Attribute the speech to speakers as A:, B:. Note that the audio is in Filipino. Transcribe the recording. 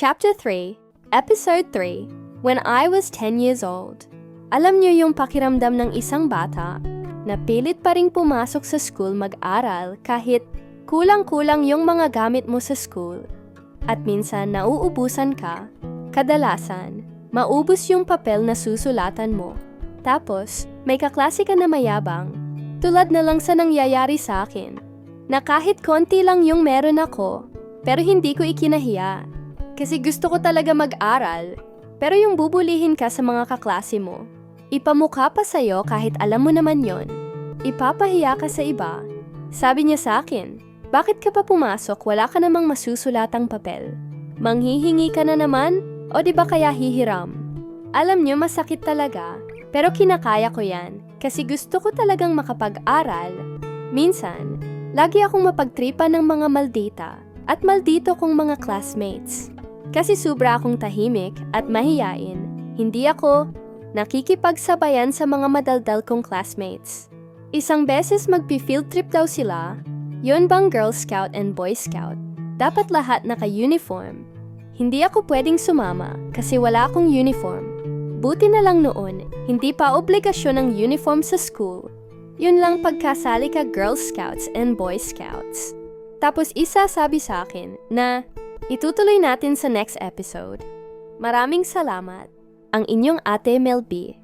A: Chapter 3, Episode 3, When I Was 10 Years Old. Alam niyo yung pakiramdam ng isang bata na pilit pa ring pumasok sa school mag-aral kahit kulang-kulang yung mga gamit mo sa school. At minsan nauubusan ka, kadalasan, maubos yung papel na susulatan mo. Tapos, may kaklase ka na mayabang, tulad na lang sa nangyayari sa akin, na kahit konti lang yung meron ako, pero hindi ko ikinahiya. Kasi gusto ko talaga mag-aral, pero yung bubulihin ka sa mga kaklase mo, ipamukha pa sa'yo kahit alam mo naman yon. Ipapahiya ka sa iba. Sabi niya sa akin, bakit ka pa pumasok, wala ka namang masusulatang papel? Manghihingi ka na naman? O di ba kaya hihiram? Alam niyo, masakit talaga, pero kinakaya ko yan kasi gusto ko talagang makapag-aral. Minsan, lagi akong mapagtripan ng mga maldita at maldito kong mga classmates. Kasi sobra akong tahimik at mahiyain, hindi ako nakikipagsabayan sa mga madaldal kong classmates. Isang beses magpi-field trip daw sila, yun bang Girl Scout and Boy Scout? Dapat lahat naka-uniform. Hindi ako pwedeng sumama kasi wala akong uniform. Buti na lang noon, hindi pa obligasyon ng uniform sa school. Yun lang pagkasali ka Girl Scouts and Boy Scouts. Tapos isa sabi sa akin na itutuloy natin sa next episode. Maraming salamat. Ang inyong ate Mel B.